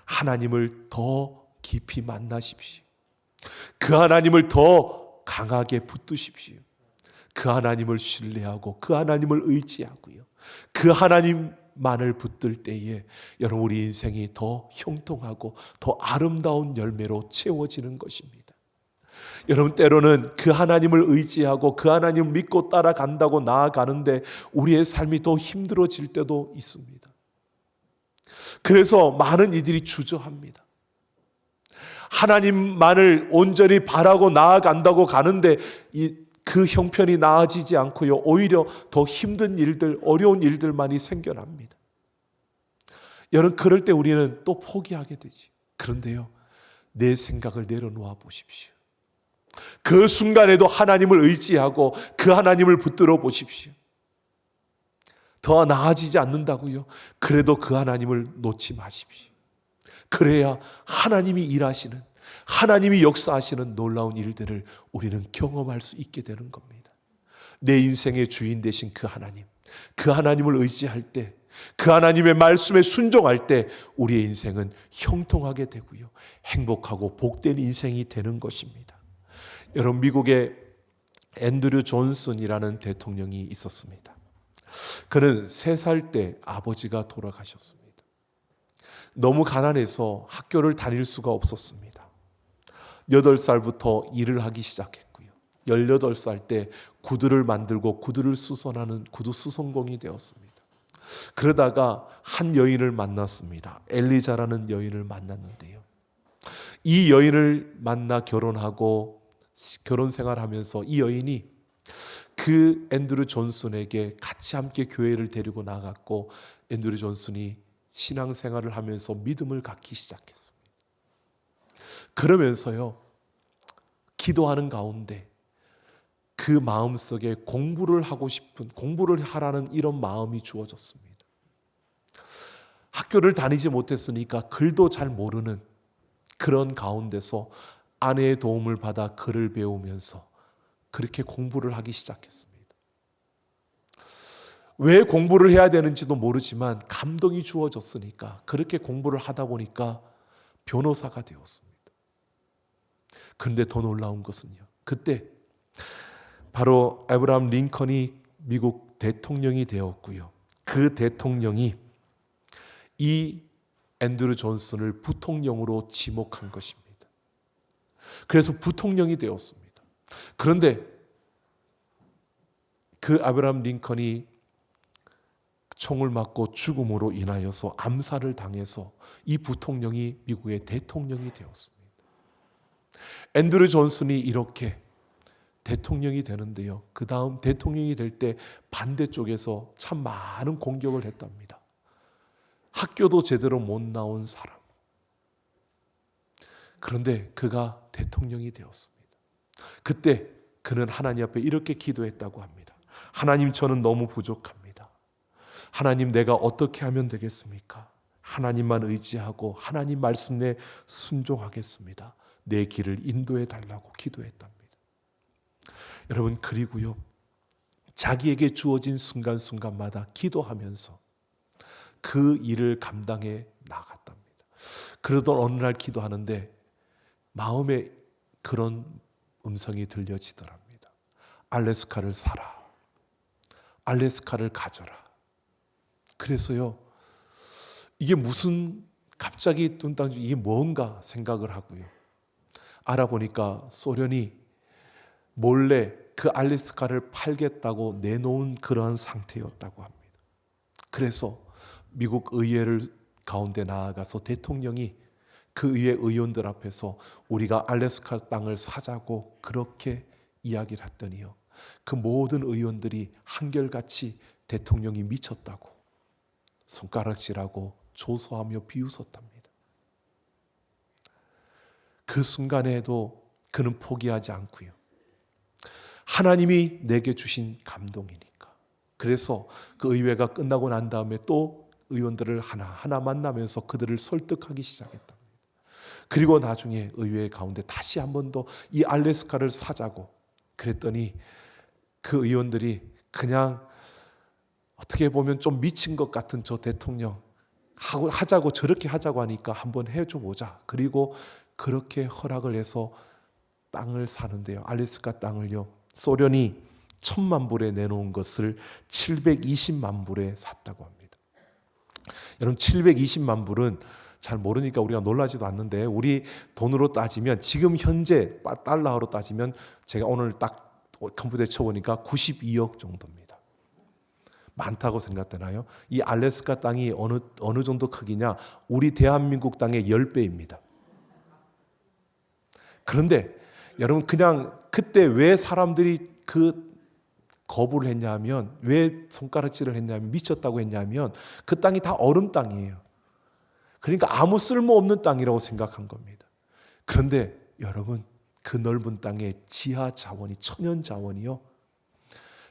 하나님을 더 깊이 만나십시오. 그 하나님을 더 강하게 붙드십시오. 그 하나님을 신뢰하고 그 하나님을 의지하고요. 그 하나님만을 붙들 때에 여러분 우리 인생이 더 형통하고 더 아름다운 열매로 채워지는 것입니다. 여러분 때로는 그 하나님을 의지하고 그 하나님을 믿고 따라간다고 나아가는데 우리의 삶이 더 힘들어질 때도 있습니다. 그래서 많은 이들이 주저합니다. 하나님만을 온전히 바라고 나아간다고 가는데 그 형편이 나아지지 않고요. 오히려 더 힘든 일들, 어려운 일들만이 생겨납니다. 여러분 그럴 때 우리는 또 포기하게 되지. 그런데요, 내 생각을 내려놓아 보십시오. 그 순간에도 하나님을 의지하고 그 하나님을 붙들어 보십시오. 더 나아지지 않는다고요? 그래도 그 하나님을 놓지 마십시오. 그래야 하나님이 일하시는, 하나님이 역사하시는 놀라운 일들을 우리는 경험할 수 있게 되는 겁니다. 내 인생의 주인 되신 그 하나님, 그 하나님을 의지할 때, 그 하나님의 말씀에 순종할 때 우리의 인생은 형통하게 되고요, 행복하고 복된 인생이 되는 것입니다. 여러분 미국에 앤드류 존슨이라는 대통령이 있었습니다. 그는 3살 때 아버지가 돌아가셨습니다. 너무 가난해서 학교를 다닐 수가 없었습니다. 8살부터 일을 하기 시작했고요. 18살 때 구두를 만들고 구두를 수선하는 구두 수선공이 되었습니다. 그러다가 한 여인을 만났습니다. 엘리자라는 여인을 만났는데요. 이 여인을 만나 결혼하고 결혼 생활하면서 이 여인이 그 앤드류 존슨에게 같이 함께 교회를 데리고 나갔고 앤드류 존슨이 신앙생활을 하면서 믿음을 갖기 시작했습니다. 그러면서요, 기도하는 가운데 그 마음속에 공부를 하고 싶은, 공부를 하라는 이런 마음이 주어졌습니다. 학교를 다니지 못했으니까 글도 잘 모르는 그런 가운데서 아내의 도움을 받아 글을 배우면서 그렇게 공부를 하기 시작했습니다. 왜 공부를 해야 되는지도 모르지만 감동이 주어졌으니까 그렇게 공부를 하다 보니까 변호사가 되었습니다. 그런데 더 놀라운 것은요, 그때 바로 아브라함 링컨이 미국 대통령이 되었고요, 그 대통령이 이 앤드류 존슨을 부통령으로 지목한 것입니다. 그래서 부통령이 되었습니다. 그런데 그 아브라함 링컨이 총을 맞고 죽음으로 인하여서 암살을 당해서 이 부통령이 미국의 대통령이 되었습니다. 앤드류 존슨이 이렇게 대통령이 되는데요, 그 다음 대통령이 될 때 반대쪽에서 참 많은 공격을 했답니다. 학교도 제대로 못 나온 사람. 그런데 그가 대통령이 되었습니다. 그때 그는 하나님 앞에 이렇게 기도했다고 합니다. 하나님, 저는 너무 부족합니다. 하나님, 내가 어떻게 하면 되겠습니까? 하나님만 의지하고 하나님 말씀에 순종하겠습니다. 내 길을 인도해 달라고 기도했답니다. 여러분, 그리고요, 자기에게 주어진 순간순간마다 기도하면서 그 일을 감당해 나갔답니다. 그러던 어느 날 기도하는데 마음에 그런 음성이 들려지더랍니다. 알래스카를 사라. 알래스카를 가져라. 그래서요, 이게 무슨 갑자기 뚱땅 이게 뭔가 생각을 하고요, 알아보니까 소련이 몰래 그 알래스카를 팔겠다고 내놓은 그러한 상태였다고 합니다. 그래서 미국 의회를 가운데 나아가서 대통령이 그 의회 의원들 앞에서 우리가 알래스카 땅을 사자고 그렇게 이야기를 했더니요, 그 모든 의원들이 한결같이 대통령이 미쳤다고 손가락질하고 조소하며 비웃었답니다. 그 순간에도 그는 포기하지 않고요, 하나님이 내게 주신 감동이니까. 그래서 그 의회가 끝나고 난 다음에 또 의원들을 하나하나 만나면서 그들을 설득하기 시작했답니다. 그리고 나중에 의회 가운데 다시 한 번 더 이 알래스카를 사자고 그랬더니 그 의원들이 그냥 어떻게 보면 좀 미친 것 같은 저 대통령 하자고 저렇게 하자고 하니까 한번 해줘 보자. 그리고 그렇게 허락을 해서 땅을 사는데요. 알래스카 땅을요. 소련이 1,000만 불에 내놓은 것을 720만 불에 샀다고 합니다. 여러분 720만 불은 잘 모르니까 우리가 놀라지도 않는데 우리 돈으로 따지면 지금 현재 달러로 따지면 제가 오늘 딱 컴퓨터에 쳐보니까 92억 정도입니다. 많다고 생각되나요? 이 알래스카 땅이 어느 정도 크기냐? 우리 대한민국 땅의 10배입니다. 그런데 여러분 그냥 그때 왜 사람들이 그 거부를 했냐면 왜 손가락질을 했냐면 미쳤다고 했냐면 그 땅이 다 얼음 땅이에요. 그러니까 아무 쓸모없는 땅이라고 생각한 겁니다. 그런데 여러분 그 넓은 땅에 지하 자원이 천연 자원이요.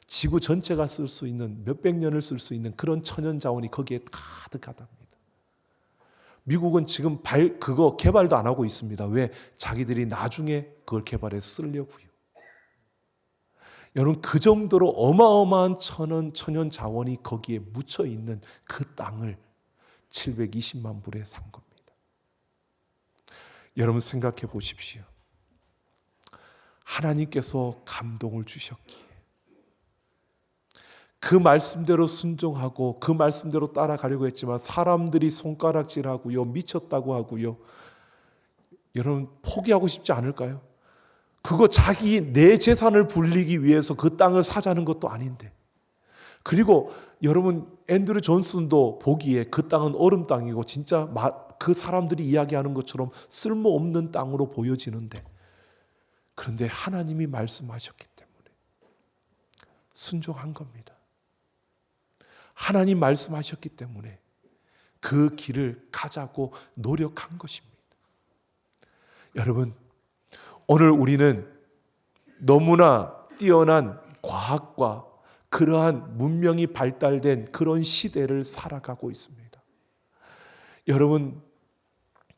지구 전체가 쓸 수 있는 몇백 년을 쓸 수 있는 그런 천연 자원이 거기에 가득하답니다. 미국은 지금 그거 개발도 안 하고 있습니다. 왜? 자기들이 나중에 그걸 개발해서 쓰려고요. 여러분 그 정도로 어마어마한 천연 자원이 거기에 묻혀 있는 그 땅을 720만 불에 산 겁니다. 여러분 생각해 보십시오. 하나님께서 감동을 주셨기에 그 말씀대로 순종하고 그 말씀대로 따라가려고 했지만 사람들이 손가락질하고요, 미쳤다고 하고요. 여러분 포기하고 싶지 않을까요? 그거 내 재산을 불리기 위해서 그 땅을 사자는 것도 아닌데. 그리고 여러분 앤드류 존슨도 보기에 그 땅은 얼음 땅이고 진짜 그 사람들이 이야기하는 것처럼 쓸모없는 땅으로 보여지는데, 그런데 하나님이 말씀하셨기 때문에 순종한 겁니다. 하나님 말씀하셨기 때문에 그 길을 가자고 노력한 것입니다. 여러분 오늘 우리는 너무나 뛰어난 과학과 그러한 문명이 발달된 그런 시대를 살아가고 있습니다. 여러분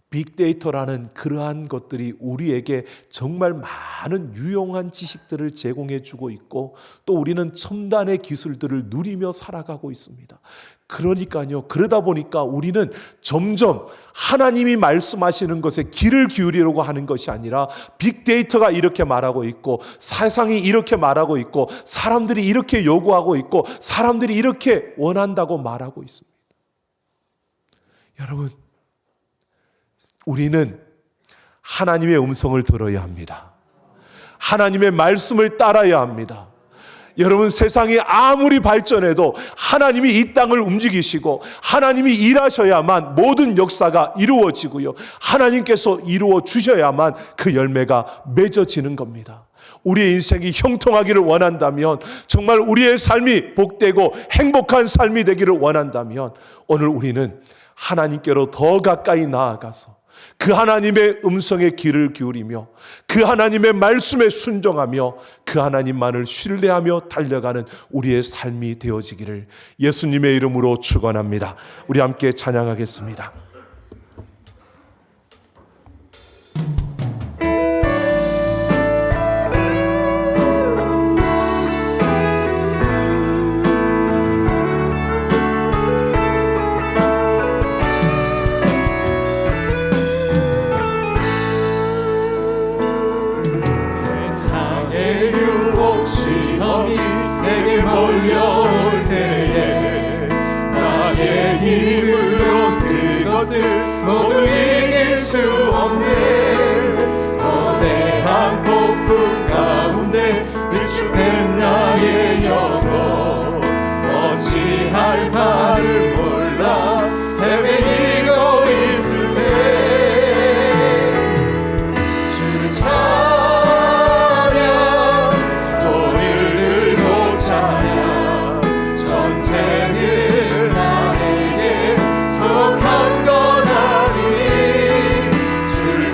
빅데이터라는 그러한 것들이 우리에게 정말 많은 유용한 지식들을 제공해 주고 있고 또 우리는 첨단의 기술들을 누리며 살아가고 있습니다. 그러니까요, 그러다 보니까 우리는 점점 하나님이 말씀하시는 것에 귀를 기울이려고 하는 것이 아니라 빅데이터가 이렇게 말하고 있고 세상이 이렇게 말하고 있고 사람들이 이렇게 요구하고 있고 사람들이 이렇게 원한다고 말하고 있습니다. 여러분 우리는 하나님의 음성을 들어야 합니다. 하나님의 말씀을 따라야 합니다. 여러분 세상이 아무리 발전해도 하나님이 이 땅을 움직이시고 하나님이 일하셔야만 모든 역사가 이루어지고요. 하나님께서 이루어 주셔야만 그 열매가 맺어지는 겁니다. 우리의 인생이 형통하기를 원한다면, 정말 우리의 삶이 복되고 행복한 삶이 되기를 원한다면 오늘 우리는 하나님께로 더 가까이 나아가서 그 하나님의 음성에 귀를 기울이며 그 하나님의 말씀에 순종하며 그 하나님만을 신뢰하며 달려가는 우리의 삶이 되어지기를 예수님의 이름으로 축원합니다. 우리 함께 찬양하겠습니다. 내게 몰려올 때에 나의 힘으로 그것들 모두 이길 수 없네. 거대한 폭풍 가운데 위축된 나의 영혼 어찌할 바를 몰라 헤매이고 있을 때 주를 전체는 나에게 속한 것 아니니 주를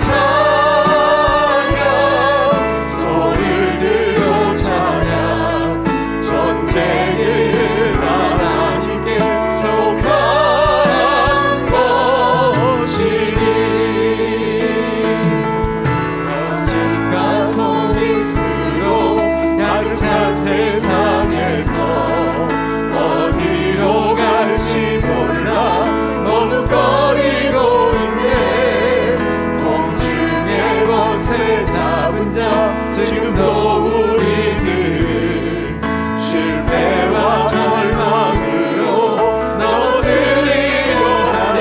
지금도 우리는 실패와 절망으로 넘어뜨리려 하네.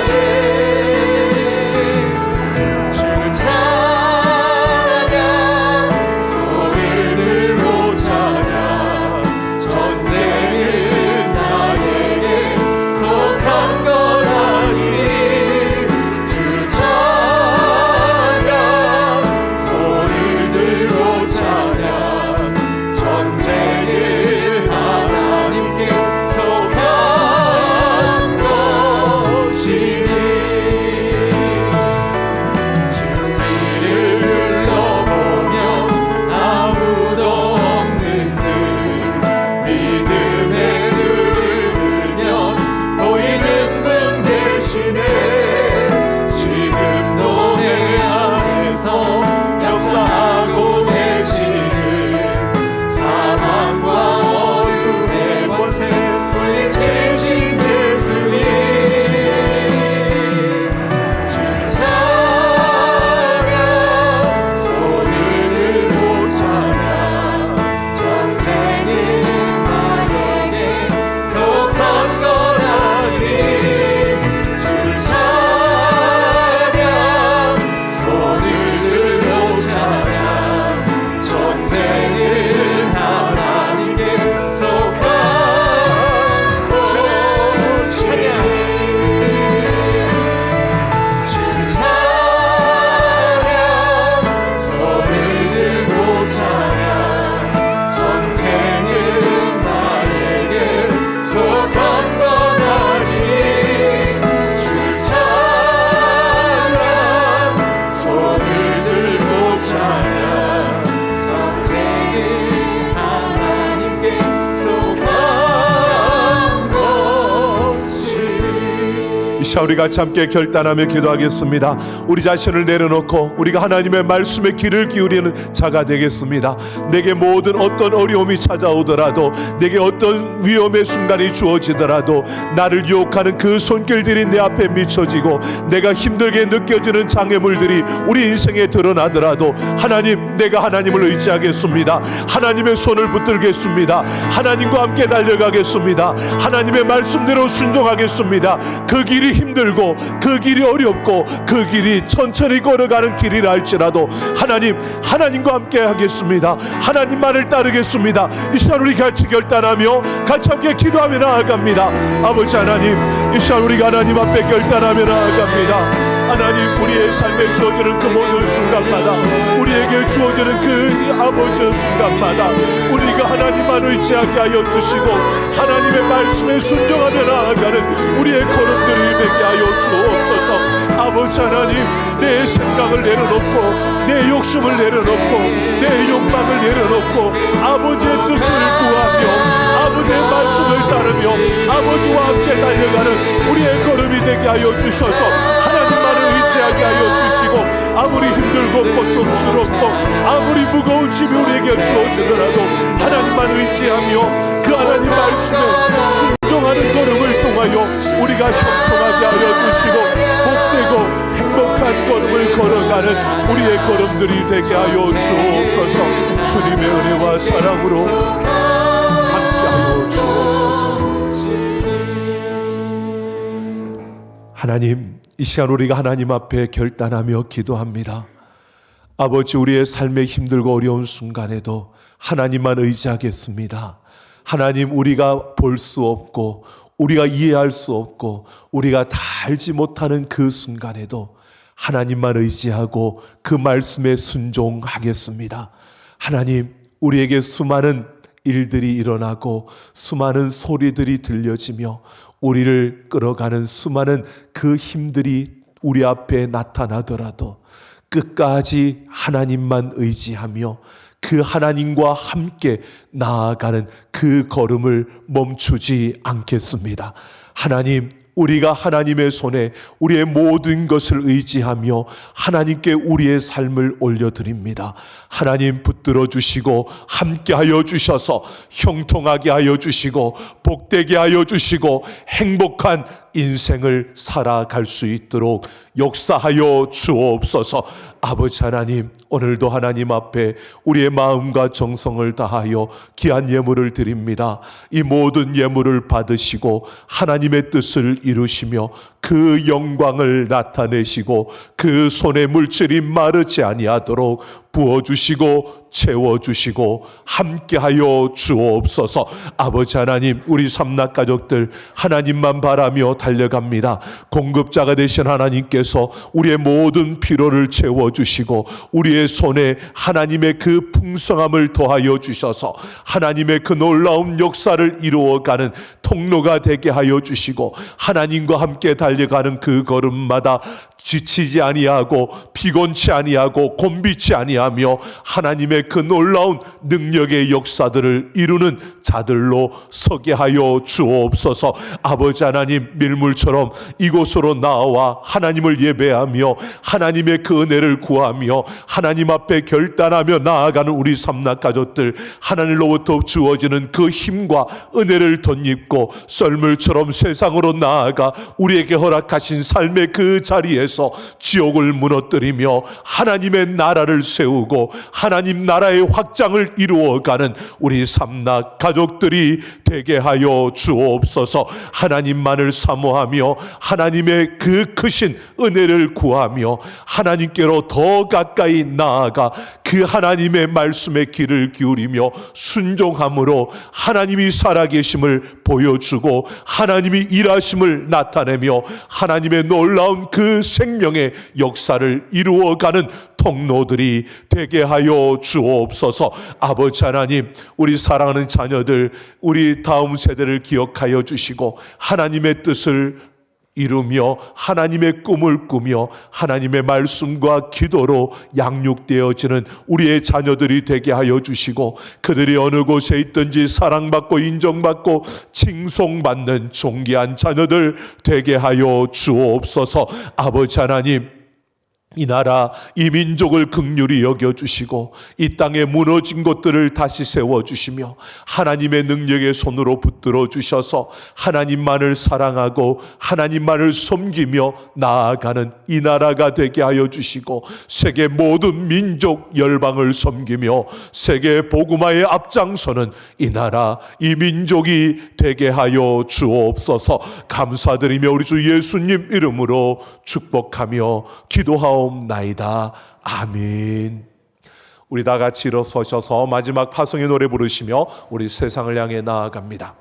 주를 찬양 손을 들고 찬양 전쟁은 나에게 속한 것 아니니 주를 찬양 손을 들고 찬양 전쟁은 하나님께 속한 것이니 주위를 둘러보면 아무도 없는 듯 믿음의 눈을 들면 보이는 분 대신에 지금도 내 안에서 역사하고 계시는 사망과 어둠의 권세 물리치신 예수님 주를 찬양 손을 들고 찬양 전쟁은 나에게 속한 것 아니니 주를 찬양 손을 들고 찬양 전쟁은 하나님께 속한 것이니 주를 찬양 손을 들고 찬양 전쟁은 나에게 속한 것 아니니 주를 찬양 손을 들고 찬양 전쟁은 하나님께 속한 것이니. 이 시간 우리 같이 함께 결단하며 기도하겠습니다. 우리 자신을 내려놓고 우리가 하나님의 말씀에 귀를 기울이는 자가 되겠습니다. 내게 모든 어떤 어려움이 찾아오더라도 내게 어떤 위험의 순간이 주어지더라도 나를 유혹하는 그 손길들이 내 앞에 미쳐지고 내가 힘들게 느껴지는 장애물들이 우리 인생에 드러나더라도 하나님, 내가 하나님을 의지하겠습니다. 하나님의 손을 붙들겠습니다. 하나님과 함께 달려가겠습니다. 하나님의 말씀대로 순종하겠습니다. 그 길이 힘들고 그 길이 어렵고 그 길이 천천히 걸어가는 길이라 할지라도 하나님과 함께 하겠습니다. 하나님만을 따르겠습니다. 이 시간 우리 같이 결단하며 같이 함께 기도하며 나아갑니다. 아버지 하나님, 이 시간 우리가 하나님 앞에 결단하며 나아갑니다. 하나님, 우리의 삶에 주어지는 그 모든 순간마다 우리에게 주어지는 그 아버지의 순간마다 우리가 하나님만 의지하게 하여 주시고 하나님의 말씀에 순종하며 나아가는 우리의 걸음들이 되게 하여 주옵소서. 아버지 하나님, 내 생각을 내려놓고 내 욕심을 내려놓고 내 욕망을 내려놓고 아버지의 뜻을 구하며 아버지의 말씀을 따르며 아버지와 함께 달려가는 우리의 걸음이 되게 하여 주셔서 하나님만을 의지하게 하여 주시고 아무리 힘들고 고통스럽고 아무리 무거운 짐이 우리에게 주어지더라도 하나님만 의지하며 그 하나님 말씀에 순종하는 걸음을 통하여 우리가 형통하게 하여 주시고 복되고 행복한 걸음을 걸어가는 우리의 걸음들이 되게 하여 주옵소서. 주님의 은혜와 사랑으로 함께하여 주옵소서. 하나님, 이 시간 우리가 하나님 앞에 결단하며 기도합니다. 아버지, 우리의 삶에 힘들고 어려운 순간에도 하나님만 의지하겠습니다. 하나님, 우리가 볼 수 없고 우리가 이해할 수 없고 우리가 다 알지 못하는 그 순간에도 하나님만 의지하고 그 말씀에 순종하겠습니다. 하나님, 우리에게 수많은 일들이 일어나고 수많은 소리들이 들려지며 우리를 끌어가는 수많은 그 힘들이 우리 앞에 나타나더라도 끝까지 하나님만 의지하며 그 하나님과 함께 나아가는 그 걸음을 멈추지 않겠습니다. 하나님, 우리가 하나님의 손에 우리의 모든 것을 의지하며 하나님께 우리의 삶을 올려드립니다. 하나님, 붙들어 주시고 함께하여 주셔서 형통하게 하여 주시고 복되게 하여 주시고 행복한 인생을 살아갈 수 있도록 역사하여 주옵소서. 아버지 하나님, 오늘도 하나님 앞에 우리의 마음과 정성을 다하여 귀한 예물을 드립니다. 이 모든 예물을 받으시고 하나님의 뜻을 이루시며 그 영광을 나타내시고 그 손에 물질이 마르지 아니하도록 부어주시고 채워주시고 함께하여 주옵소서. 아버지 하나님, 우리 삼락 가족들 하나님만 바라며 달려갑니다. 공급자가 되신 하나님께서 우리의 모든 필요를 채워주시고 우리의 손에 하나님의 그 풍성함을 더하여 주셔서 하나님의 그 놀라운 역사를 이루어가는 통로가 되게 하여 주시고 하나님과 함께 달려가는 그 걸음마다 지치지 아니하고 피곤치 아니하고 곤비치 아니하며 하나님의 그 놀라운 능력의 역사들을 이루는 자들로 서게 하여 주옵소서. 아버지 하나님, 밀물처럼 이곳으로 나와 하나님을 예배하며 하나님의 그 은혜를 구하며 하나님 앞에 결단하며 나아가는 우리 삼락 가족들, 하나님로부터 주어지는 그 힘과 은혜를 덧입고 썰물처럼 세상으로 나아가 우리에게 허락하신 삶의 그 자리에서 지옥을 무너뜨리며 하나님의 나라를 세우고 하나님 나라의 확장을 이루어가는 우리 삼락 가족들이 되게 하여 주옵소서. 하나님만을 사모하며 하나님의 그 크신 은혜를 구하며 하나님께로 더 가까이 나아가 그 하나님의 말씀에 귀를 기울이며 순종함으로 하나님이 살아계심을 보여주고 하나님이 일하심을 나타내며 하나님의 놀라운 그 생명의 역사를 이루어가는 통로들이 되게 하여 주옵소서. 아버지 하나님, 우리 사랑하는 자녀들, 우리 다음 세대를 기억하여 주시고 하나님의 뜻을 이루며 하나님의 꿈을 꾸며 하나님의 말씀과 기도로 양육되어지는 우리의 자녀들이 되게 하여 주시고 그들이 어느 곳에 있든지 사랑받고 인정받고 칭송받는 존귀한 자녀들 되게 하여 주옵소서. 아버지 하나님, 이 나라, 이 민족을 긍휼히 여겨주시고 이 땅에 무너진 것들을 다시 세워주시며 하나님의 능력의 손으로 붙들어 주셔서 하나님만을 사랑하고 하나님만을 섬기며 나아가는 이 나라가 되게 하여 주시고 세계 모든 민족 열방을 섬기며 세계 복음화에 앞장서는 이 나라, 이 민족이 되게 하여 주옵소서. 감사드리며 우리 주 예수님 이름으로 축복하며 기도하옵나이다. 아멘. 우리 다 같이 일어서셔서 마지막 파송의 노래 부르시며 우리 세상을 향해 나아갑니다.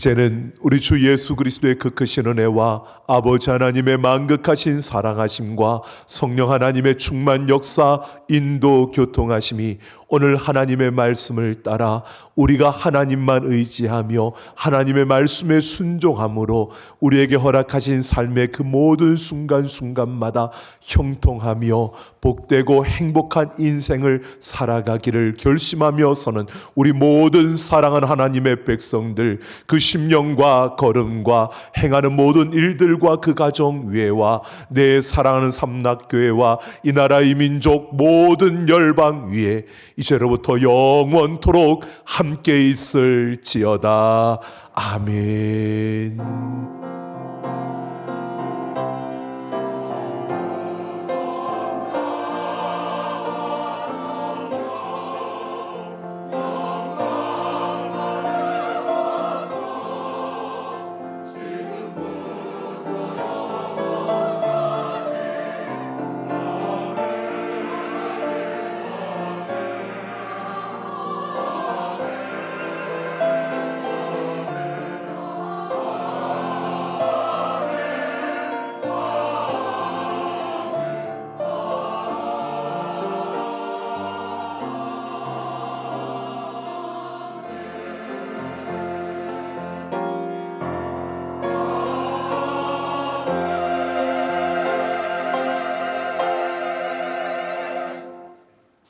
이제는 우리 주 예수 그리스도의 그 크신 은혜와 아버지 하나님의 만극하신 사랑하심과 성령 하나님의 충만 역사 인도 교통하심이 오늘 하나님의 말씀을 따라 우리가 하나님만 의지하며 하나님의 말씀에 순종함으로 우리에게 허락하신 삶의 그 모든 순간순간마다 형통하며 복되고 행복한 인생을 살아가기를 결심하며서는 우리 모든 사랑하는 하나님의 백성들, 그 심령과 걸음과 행하는 모든 일들과 그 가정 위에와 내 사랑하는 삼락교회와 이 나라 이 민족 모든 열방 위에 이제로부터 영원토록 함께 있을지어다. 아멘.